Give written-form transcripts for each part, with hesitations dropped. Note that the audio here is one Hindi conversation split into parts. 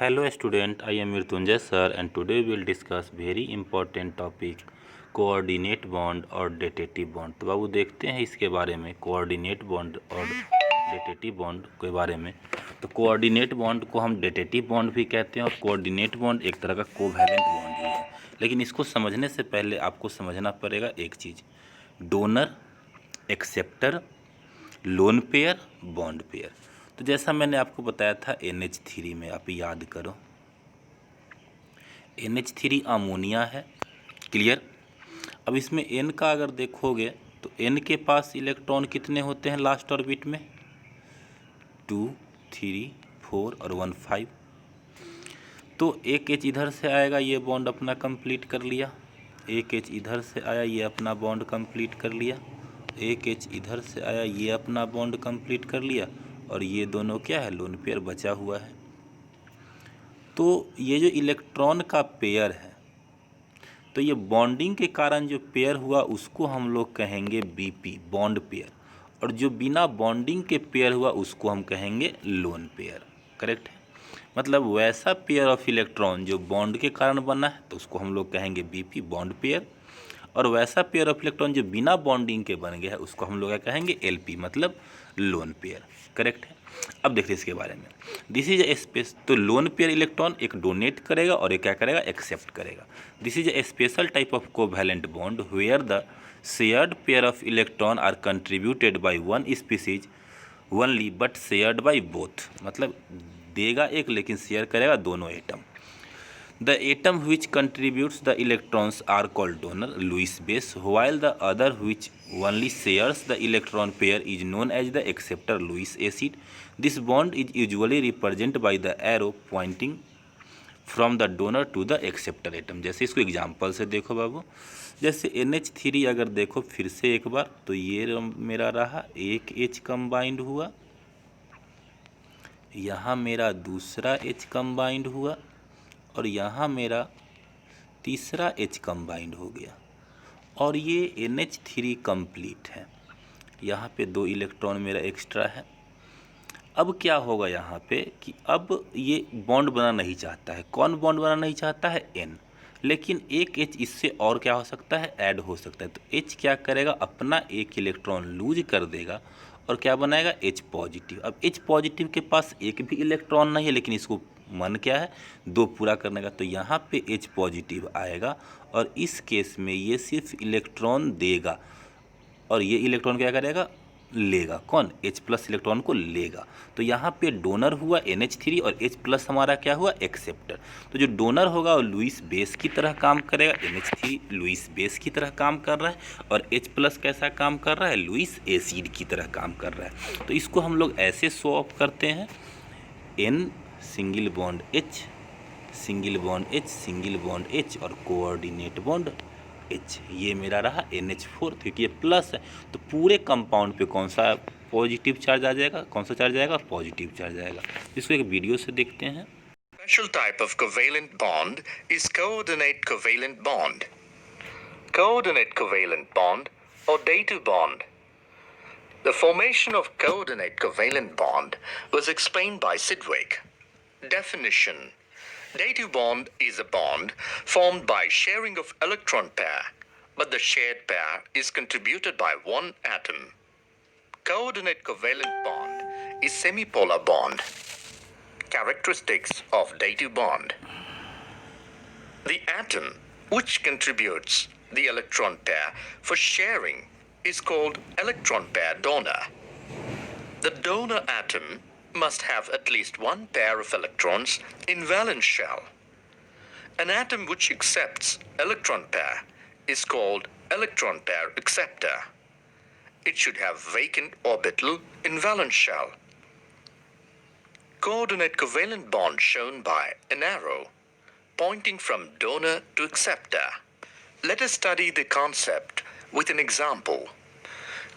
Hello student, I am Mrityunjay sir and today we will discuss very important topic coordinate bond और डेटेटिव बॉन्ड। तो बाबू देखते हैं इसके बारे में, कोऑर्डिनेट बॉन्ड और डेटेटिव बॉन्ड के बारे में। तो कोऑर्डिनेट बॉन्ड को हम डेटेटिव बॉन्ड भी कहते हैं और कोऑर्डिनेट बॉन्ड एक तरह का कोवैलेंट बॉन्ड ही है। लेकिन इसको समझने से पहले आपको समझना पड़ेगा एक चीज़, donor, acceptor, lone pair, bond pair. तो जैसा मैंने आपको बताया था NH3 में, आप याद करो, NH3 अमोनिया है, क्लियर। अब इसमें N का अगर देखोगे तो N के पास इलेक्ट्रॉन कितने होते हैं लास्ट ऑर्बिट में? 2, 3, 4 और 1, 5। तो एक H इधर से आएगा, ये बॉन्ड अपना कंप्लीट कर लिया। एक H इधर से आया, ये अपना बॉन्ड कंप्लीट कर लिया। एक H इधर से आया, ये अपना बॉन्ड कंप्लीट कर लिया। और ये दोनों क्या है? लोन पेयर बचा हुआ है। तो ये जो इलेक्ट्रॉन का पेयर है, तो ये बॉन्डिंग के कारण जो पेयर हुआ उसको हम लोग कहेंगे BP, बॉन्ड पेयर। और जो बिना बॉन्डिंग के पेयर हुआ उसको हम कहेंगे लोन पेयर। करेक्ट है? मतलब वैसा पेयर ऑफ इलेक्ट्रॉन जो बॉन्ड के कारण बना है तो उसको हम लोग कहेंगे BP, बॉन्ड पेयर। और वैसा पेयर ऑफ इलेक्ट्रॉन जो बिना बॉन्डिंग के बन गया है उसको हम लोग क्या कहेंगे? LP, मतलब लोन पेयर। करेक्ट है? अब देखिए इसके बारे में, दिस इज ए स्पेस। तो लोन पेयर इलेक्ट्रॉन एक डोनेट करेगा और एक क्या करेगा? एक्सेप्ट करेगा। This is a special type of covalent bond where the shared pair of electron are contributed by one species only but shared by both. मतलब देगा एक लेकिन शेयर करेगा दोनों atom. The atom which contributes the electrons are called donor, Lewis base, while the other which only shares the electron pair is known as the acceptor, Lewis acid. This bond is usually represented by the arrow pointing from the donor to the acceptor atom। जैसे इसको एग्जाम्पल से देखो बाबू, जैसे NH3 अगर देखो फिर से एक बार, तो ये मेरा रहा एक H कंबाइंड हुआ, यहाँ मेरा दूसरा H कंबाइंड हुआ और यहाँ मेरा तीसरा H कंबाइंड हो गया और ये NH3 कंप्लीट है। यहाँ पे 2 इलेक्ट्रॉन मेरा एक्स्ट्रा है। अब क्या होगा यहाँ पे कि अब ये बॉन्ड बनाना नहीं चाहता है। कौन बॉन्ड बनाना नहीं चाहता है? N। लेकिन एक H इससे और क्या हो सकता है? ऐड हो सकता है। तो H क्या करेगा? अपना एक इलेक्ट्रॉन लूज कर देगा और क्या बनाएगा? H positive. अब H पॉजिटिव के पास एक भी इलेक्ट्रॉन नहीं है, लेकिन इसको मन क्या है? 2 पूरा करने का। तो यहाँ पे H पॉजिटिव आएगा और इस केस में ये सिर्फ इलेक्ट्रॉन देगा और ये इलेक्ट्रॉन क्या करेगा? लेगा। कौन? H प्लस इलेक्ट्रॉन को लेगा। तो यहाँ पे डोनर हुआ NH3 और H प्लस हमारा क्या हुआ? एक्सेप्टर। तो जो डोनर होगा वो लुईस बेस की तरह काम करेगा। NH3 लुईस बेस की तरह काम कर रहा है और H प्लस कैसा काम कर रहा है? लुईस एसिड की तरह काम कर रहा है। तो इसको हम लोग ऐसे शो ऑफ करते हैं, N single bond H, single bond H, single bond H और कोऑर्डिनेट बॉन्ड H। ये मेरा रहा NH4, क्योंकि ये प्लस है तो पूरे कंपाउंड पे कौन सा पॉजिटिव चार्ज आ जाएगा? कौन सा चार्ज आएगा? पॉजिटिव चार्ज आएगा। इसको एक वीडियो से देखते हैं। Special type of covalent bond is coordinate covalent bond. Coordinate covalent bond or dative bond. The formation of coordinate covalent bond was explained by Sidgwick. Definition: dative bond is a bond formed by sharing of electron pair, but the shared pair is contributed by one atom. Coordinate covalent bond is semipolar bond. Characteristics of dative bond: the atom which contributes the electron pair for sharing is called electron pair donor. The donor atom must have at least one pair of electrons in valence shell. An atom which accepts electron pair is called electron pair acceptor. It should have vacant orbital in valence shell. Coordinate covalent bond shown by an arrow pointing from donor to acceptor. Let us study the concept with an example.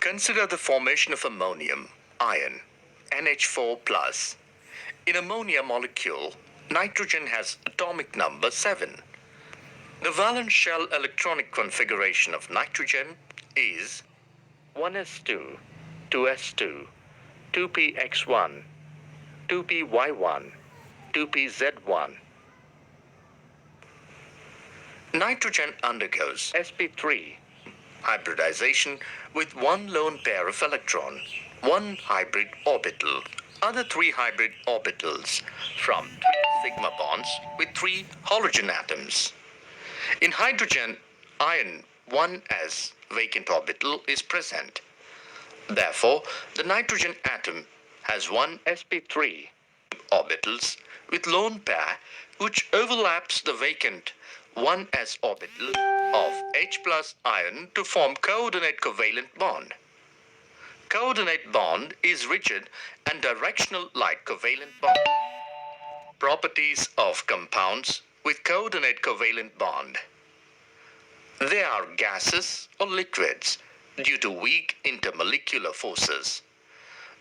Consider the formation of ammonium ion, NH4+. In ammonia molecule, nitrogen has atomic number 7. The valence shell electronic configuration of nitrogen is 1s2, 2s2, 2px1, 2py1, 2pZ1. Nitrogen undergoes sp3 hybridization with one lone pair of electron, one hybrid orbital, other three hybrid orbitals from 3 sigma bonds with 3 halogen atoms. In hydrogen, iron 1s vacant orbital is present. Therefore, the nitrogen atom has one sp3 orbitals with lone pair which overlaps the vacant 1s orbital of H plus ion to form coordinate covalent bond. Coordinate bond is rigid and directional like covalent bond. Properties of compounds with coordinate covalent bond. They are gases or liquids due to weak intermolecular forces.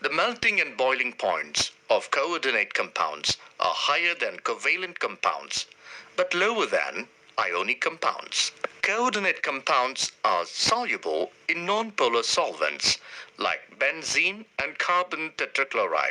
The melting and boiling points of coordinate compounds are higher than covalent compounds, but lower than ionic compounds. Coordinate compounds are soluble in nonpolar solvents like benzene and carbon tetrachloride.